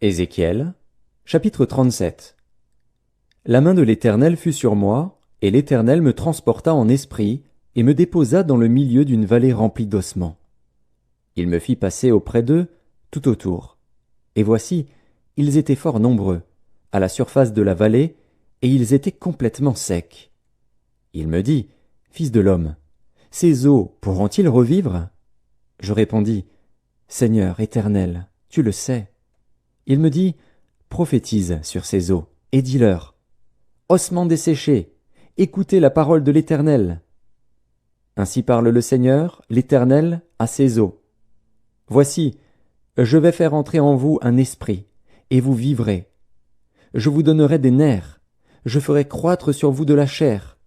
Ézéchiel, chapitre 37. La main de l'Éternel fut sur moi, et l'Éternel me transporta en esprit, et me déposa dans le milieu d'une vallée remplie d'ossements. Il me fit passer auprès d'eux, tout autour. Et voici, ils étaient fort nombreux, à la surface de la vallée, et ils étaient complètement secs. Il me dit, Fils de l'homme, ces eaux pourront-ils revivre? Je répondis, Seigneur Éternel, tu le sais. Il me dit, prophétise sur ces eaux, et dis-leur, ossements desséchés, écoutez la parole de l'Éternel. Ainsi parle le Seigneur, l'Éternel, à ces eaux. Voici, je vais faire entrer en vous un esprit, et vous vivrez. Je vous donnerai des nerfs, je ferai croître sur vous de la chair,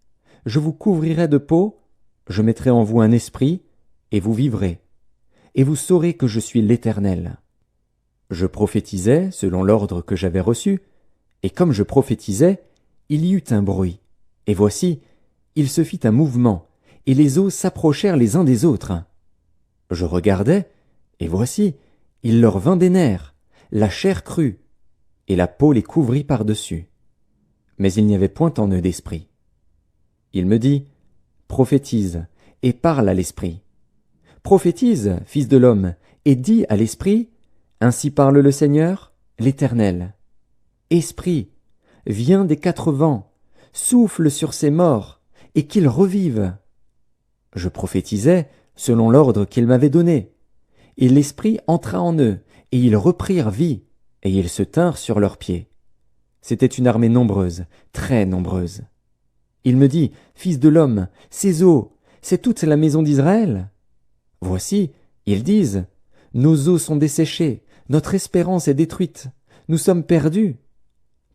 je vous couvrirai de peau, je mettrai en vous un esprit, et vous vivrez. Et vous saurez que je suis l'Éternel. Je prophétisais selon l'ordre que j'avais reçu, et comme je prophétisais, il y eut un bruit. Et voici, il se fit un mouvement, et les eaux s'approchèrent les uns des autres. Je regardais, et voici, il leur vint des nerfs, la chair crue, et la peau les couvrit par-dessus. Mais il n'y avait point en eux d'esprit. Il me dit, prophétise, et parle à l'esprit. Prophétise, fils de l'homme, et dis à l'esprit, ainsi parle le Seigneur, l'Éternel. Esprit, viens des quatre vents, souffle sur ces morts, et qu'ils revivent. Je prophétisais selon l'ordre qu'il m'avait donné. Et l'Esprit entra en eux, et ils reprirent vie, et ils se tinrent sur leurs pieds. C'était une armée nombreuse, très nombreuse. Il me dit, Fils de l'homme, ces eaux, c'est toute la maison d'Israël. Voici, ils disent, nos eaux sont desséchées, notre espérance est détruite, nous sommes perdus.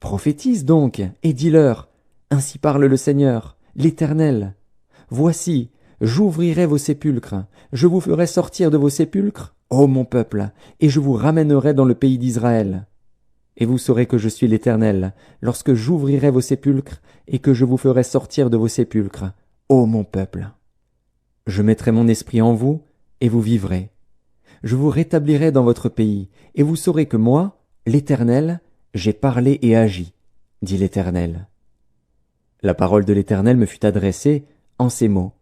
Prophétise donc, et dis-leur, ainsi parle le Seigneur, l'Éternel. Voici, j'ouvrirai vos sépulcres, je vous ferai sortir de vos sépulcres, ô mon peuple, et je vous ramènerai dans le pays d'Israël. Et vous saurez que je suis l'Éternel, lorsque j'ouvrirai vos sépulcres, et que je vous ferai sortir de vos sépulcres, ô mon peuple. Je mettrai mon esprit en vous, et vous vivrez. Je vous rétablirai dans votre pays, et vous saurez que moi, l'Éternel, j'ai parlé et agi, dit l'Éternel. La parole de l'Éternel me fut adressée en ces mots.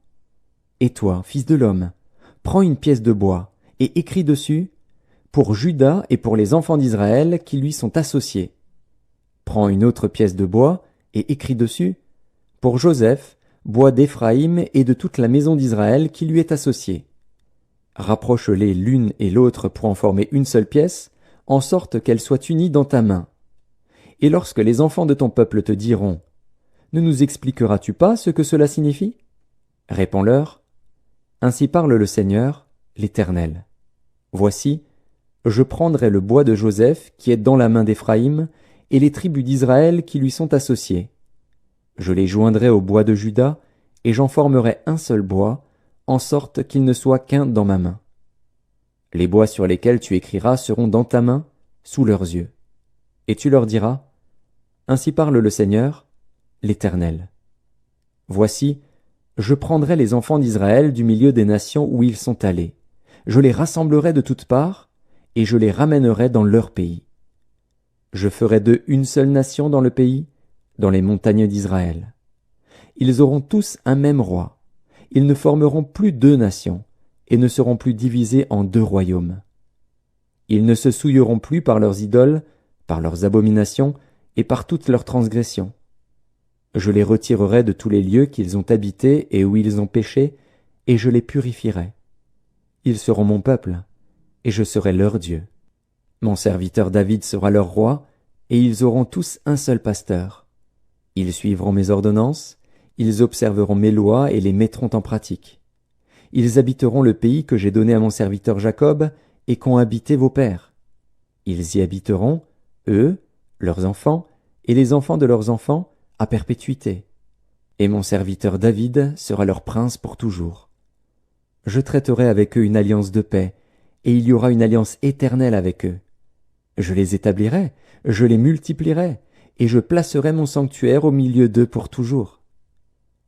Et toi, fils de l'homme, prends une pièce de bois, et écris dessus, pour Juda et pour les enfants d'Israël qui lui sont associés. Prends une autre pièce de bois, et écris dessus, pour Joseph, bois d'Éphraïm et de toute la maison d'Israël qui lui est associée. Rapproche-les l'une et l'autre pour en former une seule pièce, en sorte qu'elles soient unies dans ta main. Et lorsque les enfants de ton peuple te diront, ne nous expliqueras-tu pas ce que cela signifie? Réponds-leur, ainsi parle le Seigneur, l'Éternel. Voici, je prendrai le bois de Joseph qui est dans la main d'Éphraïm et les tribus d'Israël qui lui sont associées. Je les joindrai au bois de Juda et j'en formerai un seul bois, en sorte qu'il ne soit qu'un dans ma main. Les bois sur lesquels tu écriras seront dans ta main, sous leurs yeux. Et tu leur diras, ainsi parle le Seigneur, l'Éternel. Voici, je prendrai les enfants d'Israël du milieu des nations où ils sont allés. Je les rassemblerai de toutes parts, et je les ramènerai dans leur pays. Je ferai d'eux une seule nation dans le pays, dans les montagnes d'Israël. Ils auront tous un même roi. Ils ne formeront plus deux nations, et ne seront plus divisés en deux royaumes. Ils ne se souilleront plus par leurs idoles, par leurs abominations, et par toutes leurs transgressions. Je les retirerai de tous les lieux qu'ils ont habités et où ils ont péché, et je les purifierai. Ils seront mon peuple, et je serai leur Dieu. Mon serviteur David sera leur roi, et ils auront tous un seul pasteur. Ils suivront mes ordonnances, ils observeront mes lois et les mettront en pratique. Ils habiteront le pays que j'ai donné à mon serviteur Jacob et qu'ont habité vos pères. Ils y habiteront, eux, leurs enfants, et les enfants de leurs enfants, à perpétuité. Et mon serviteur David sera leur prince pour toujours. Je traiterai avec eux une alliance de paix, et il y aura une alliance éternelle avec eux. Je les établirai, je les multiplierai, et je placerai mon sanctuaire au milieu d'eux pour toujours.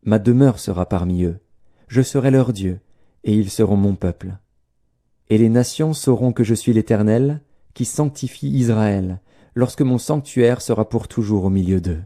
Ma demeure sera parmi eux, je serai leur Dieu, et ils seront mon peuple. Et les nations sauront que je suis l'Éternel, qui sanctifie Israël, lorsque mon sanctuaire sera pour toujours au milieu d'eux.